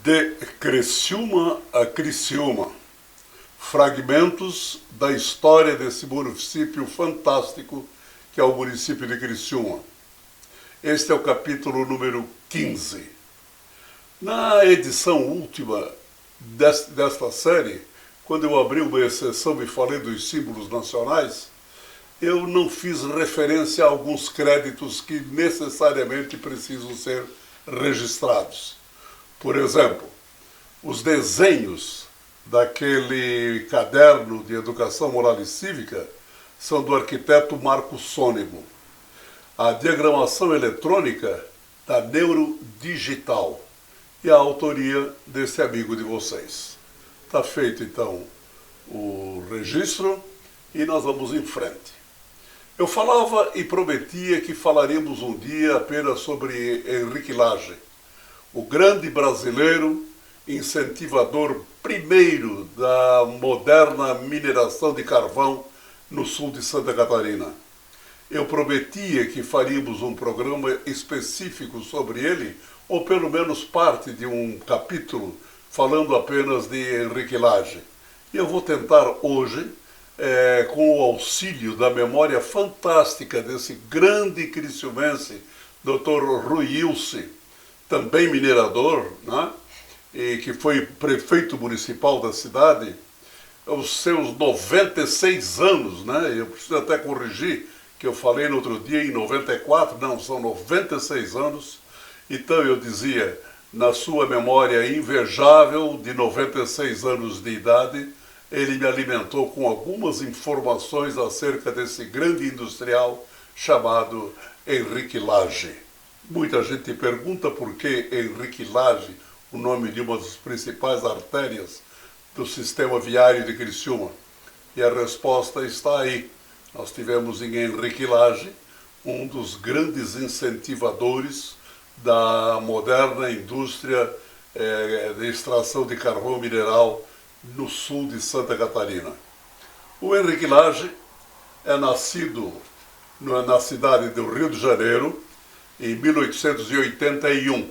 De Criciúma a Criciúma, fragmentos da história desse município fantástico que é o município de Criciúma. Este é o capítulo número 15. Na edição última desta série, quando eu abri uma exceção e falei dos símbolos nacionais, eu não fiz referência a alguns créditos que necessariamente precisam ser registrados. Por exemplo, os desenhos daquele caderno de educação moral e cívica são do arquiteto Marco Sônego. A diagramação eletrônica da Neurodigital e a autoria desse amigo de vocês. Está feito então o registro e nós vamos em frente. Eu falava e prometia que falaríamos um dia apenas sobre Henrique Lage, o grande brasileiro incentivador primeiro da moderna mineração de carvão no sul de Santa Catarina. Eu prometia que faríamos um programa específico sobre ele, ou pelo menos parte de um capítulo falando apenas de Henrique Lage. E eu vou tentar hoje, com o auxílio da memória fantástica desse grande criciumense, Dr. Rui Ilse, também minerador, né? E que foi prefeito municipal da cidade, aos seus 96 anos, né? Eu preciso até corrigir, que eu falei no outro dia em 94, não, são 96 anos. Então eu dizia, na sua memória invejável de 96 anos de idade, ele me alimentou com algumas informações acerca desse grande industrial chamado Henrique Lage. Muita gente pergunta por que Henrique Lage, o nome de uma das principais artérias do sistema viário de Criciúma. E a resposta está aí. Nós tivemos em Henrique Lage um dos grandes incentivadores da moderna indústria de extração de carvão mineral no sul de Santa Catarina. O Henrique Lage é nascido na cidade do Rio de Janeiro, em 1881.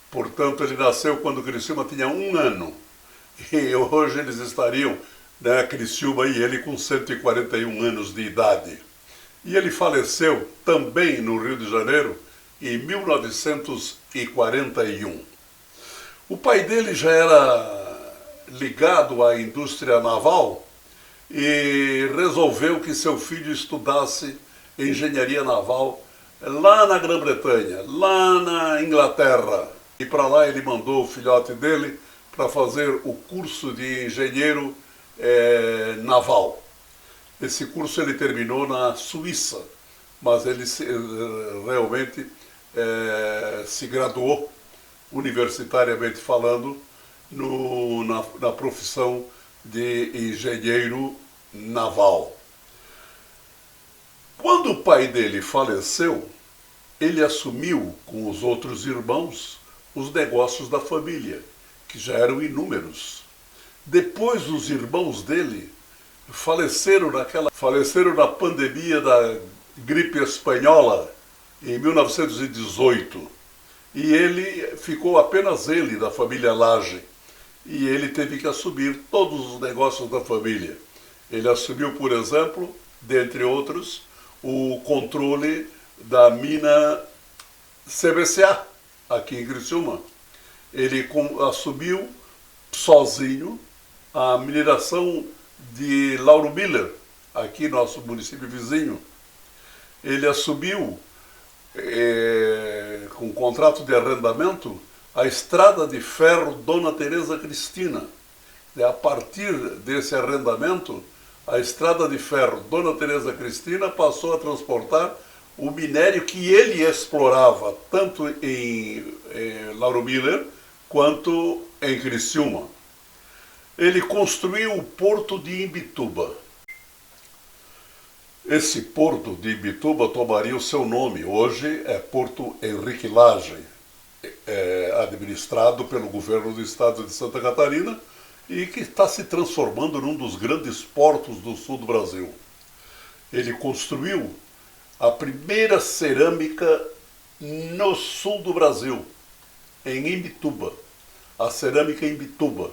Portanto, ele nasceu quando Criciúma tinha 1 ano. E hoje eles estariam, né, Criciúma e ele com 141 anos de idade. E ele faleceu também no Rio de Janeiro em 1941. O pai dele já era ligado à indústria naval e resolveu que seu filho estudasse engenharia naval lá na Grã-Bretanha, lá na Inglaterra. E para lá ele mandou o filhote dele para fazer o curso de engenheiro naval. Esse curso ele terminou na Suíça, mas ele realmente se graduou, universitariamente falando, na profissão de engenheiro naval. Quando o pai dele faleceu, ele assumiu com os outros irmãos os negócios da família, que já eram inúmeros. Depois os irmãos dele faleceram na pandemia da gripe espanhola em 1918. E ele ficou apenas ele da família Lage. E ele teve que assumir todos os negócios da família. Ele assumiu, por exemplo, dentre outros, o controle da mina CBCA, aqui em Criciúma. Ele assumiu sozinho a mineração de Lauro Miller, aqui nosso município vizinho. Ele assumiu, com contrato de arrendamento, a estrada de ferro Dona Teresa Cristina. E a partir desse arrendamento, a estrada de ferro Dona Teresa Cristina passou a transportar o minério que ele explorava, tanto em Lauro Miller quanto em Criciúma. Ele construiu o porto de Imbituba. Esse porto de Imbituba tomaria o seu nome. Hoje é Porto Henrique Lage, administrado pelo governo do estado de Santa Catarina e que está se transformando num dos grandes portos do sul do Brasil. Ele construiu a primeira cerâmica no sul do Brasil, em Imbituba. a cerâmica em Imbituba.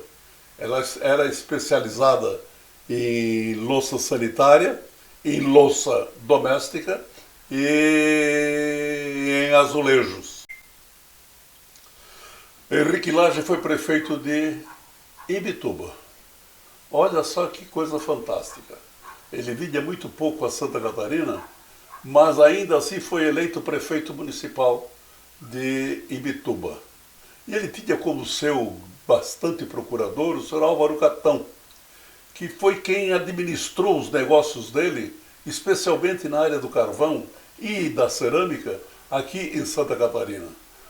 Ela era especializada em louça sanitária, em louça doméstica e em azulejos. Henrique Lage foi prefeito de Imbituba. Olha só que coisa fantástica. Ele vinha muito pouco a Santa Catarina, mas ainda assim foi eleito prefeito municipal de Imbituba. E ele tinha como seu bastante procurador o senhor Álvaro Catão, que foi quem administrou os negócios dele, especialmente na área do carvão e da cerâmica, aqui em Santa Catarina.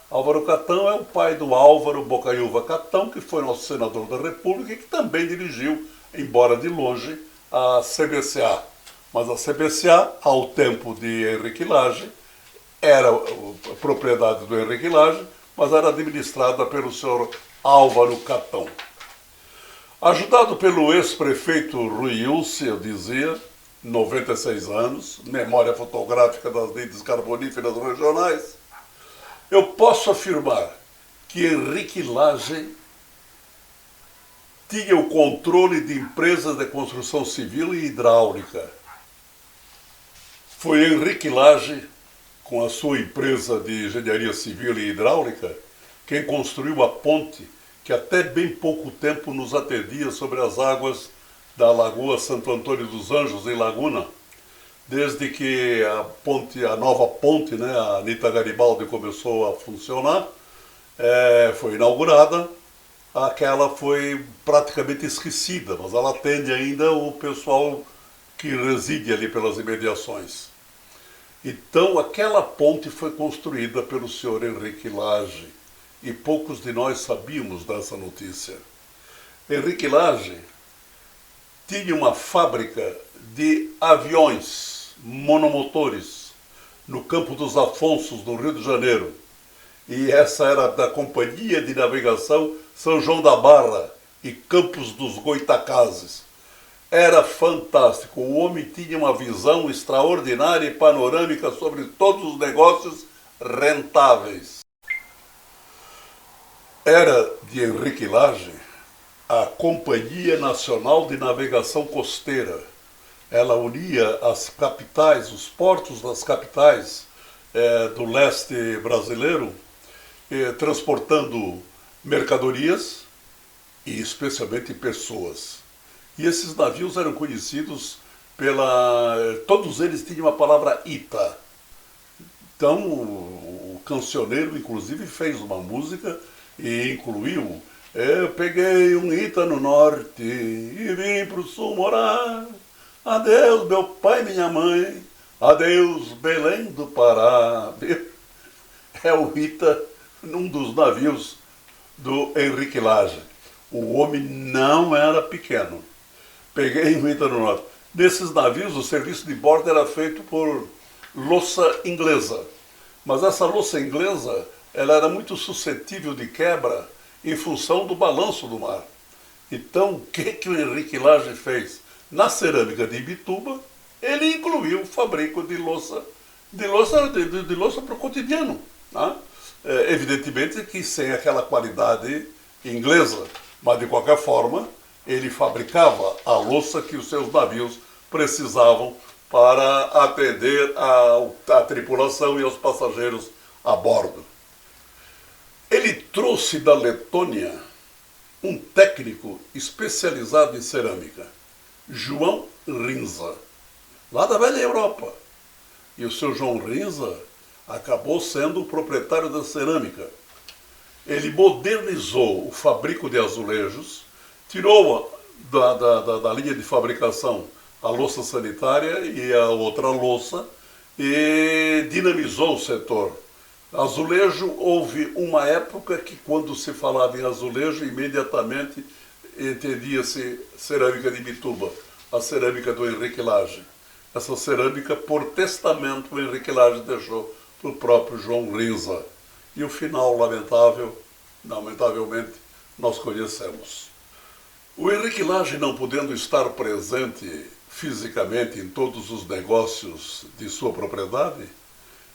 Álvaro Catão é o pai do Álvaro Bocaiúva Catão, que foi nosso senador da República e que também dirigiu, embora de longe, a CBCA. Mas a CBCA, ao tempo de Henrique Lage, era propriedade do Henrique Lage, mas era administrada pelo senhor Álvaro Catão. Ajudado pelo ex-prefeito Rui Ilse, eu dizia, 96 anos, memória fotográfica das lides carboníferas regionais, eu posso afirmar que Henrique Lage tinha o controle de empresas de construção civil e hidráulica. Foi Henrique Lage, com a sua empresa de engenharia civil e hidráulica, quem construiu a ponte que até bem pouco tempo nos atendia sobre as águas da Lagoa Santo Antônio dos Anjos, em Laguna. Desde que a nova ponte, né, a Anita Garibaldi, começou a funcionar, foi inaugurada, aquela foi praticamente esquecida, mas ela atende ainda o pessoal que reside ali pelas imediações. Então, aquela ponte foi construída pelo senhor Henrique Lage, e poucos de nós sabíamos dessa notícia. Henrique Lage tinha uma fábrica de aviões monomotores no Campo dos Afonsos, no Rio de Janeiro. E essa era da Companhia de Navegação São João da Barra e Campos dos Goitacazes. Era fantástico, o homem tinha uma visão extraordinária e panorâmica sobre todos os negócios rentáveis. Era de Henrique Lage a Companhia Nacional de Navegação Costeira. Ela unia as capitais, os portos das capitais do leste brasileiro, transportando mercadorias e especialmente pessoas. E esses navios eram conhecidos todos eles tinham a palavra Ita. Então o cancioneiro inclusive fez uma música e incluiu: eu peguei um Ita no norte e vim para o sul morar. Adeus meu pai e minha mãe, adeus Belém do Pará. É o Ita num dos navios do Henrique Lage. O homem não era pequeno. Peguei um Ita no norte. Nesses navios o serviço de bordo era feito por louça inglesa. Mas essa louça inglesa ela era muito suscetível de quebra em função do balanço do mar. Então, o que o Henrique Lage fez? Na cerâmica de Imbituba, ele incluiu o fabrico de louça para o cotidiano. Né? Evidentemente que sem aquela qualidade inglesa, mas de qualquer forma, ele fabricava a louça que os seus navios precisavam para atender a tripulação e aos passageiros a bordo. Ele trouxe da Letônia um técnico especializado em cerâmica, João Rinza, lá da velha Europa. E o seu João Rinza acabou sendo o proprietário da cerâmica. Ele modernizou o fabrico de azulejos, tirou da linha de fabricação a louça sanitária e a outra louça e dinamizou o setor. Azulejo, houve uma época que quando se falava em azulejo, imediatamente entendia-se cerâmica de Imbituba, a cerâmica do Henrique Lage. Essa cerâmica, por testamento, o Henrique Lage deixou para o próprio João Rinza. E o final, lamentavelmente, nós conhecemos. O Henrique Lage, não podendo estar presente fisicamente em todos os negócios de sua propriedade,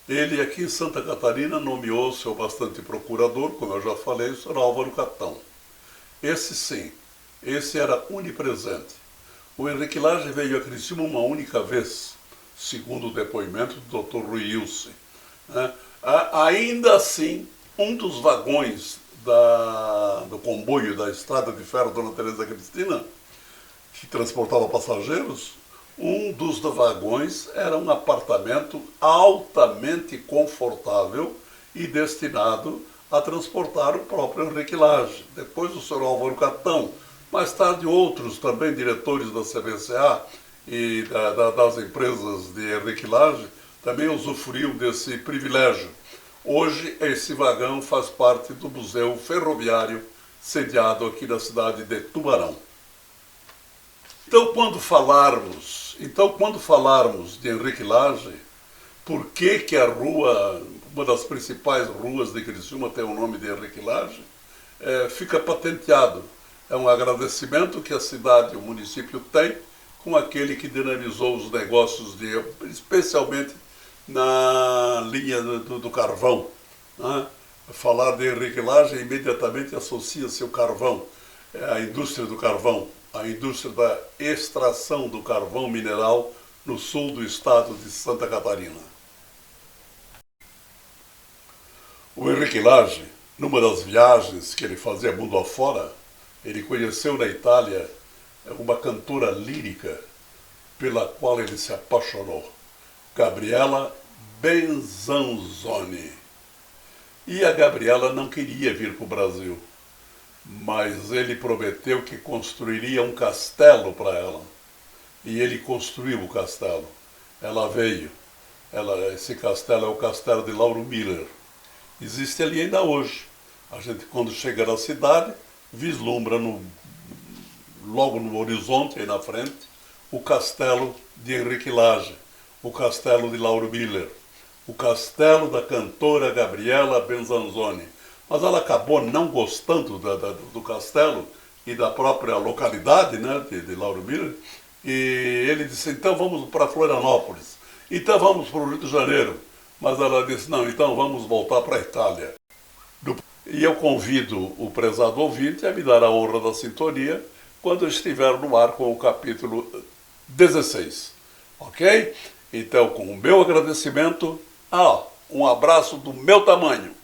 ele aqui em Santa Catarina nomeou seu bastante procurador, como eu já falei, o senhor Álvaro Catão. Esse sim, esse era onipresente. O Henrique Lage veio a Criciúma uma única vez, segundo o depoimento do Dr. Rui Ilse. Ainda assim, um dos vagões do comboio da Estrada de Ferro Dona Teresa Cristina, que transportava passageiros, um dos vagões era um apartamento altamente confortável e destinado a transportar o próprio Henrique Lage. Depois o Sr. Álvaro Catão, mais tarde outros também diretores da CBCA e das empresas de Henrique Lage também usufruíam desse privilégio. Hoje esse vagão faz parte do Museu Ferroviário, sediado aqui na cidade de Tubarão. Então, quando falarmos de Henrique Lage, por que a rua, uma das principais ruas de Criciúma tem o nome de Henrique Lage, fica patenteado. É um agradecimento que a cidade e o município têm com aquele que dinamizou os negócios, especialmente na linha do carvão. Né? Falar de Henrique Lage imediatamente associa-se ao carvão, a indústria do carvão, a indústria da extração do carvão mineral no sul do estado de Santa Catarina. O Henrique Lage, numa das viagens que ele fazia mundo afora, ele conheceu na Itália uma cantora lírica pela qual ele se apaixonou, Gabriela Benzanzoni. E a Gabriela não queria vir para o Brasil, mas ele prometeu que construiria um castelo para ela. E ele construiu o castelo. Ela veio. Esse castelo é o castelo de Lauro Miller. Existe ali ainda hoje. A gente, quando chega na cidade, vislumbra logo no horizonte, aí na frente, o castelo de Henrique Lage, o castelo de Lauro Miller, o castelo da cantora Gabriela Benzanzoni. Mas ela acabou não gostando do castelo e da própria localidade, né, de Lauro Miller, e ele disse, então vamos para Florianópolis, então vamos para o Rio de Janeiro. Mas ela disse, não, então vamos voltar para a Itália. E eu convido o prezado ouvinte a me dar a honra da sintonia quando eu estiver no ar com o capítulo 16. Ok? Então, com o meu agradecimento, um abraço do meu tamanho.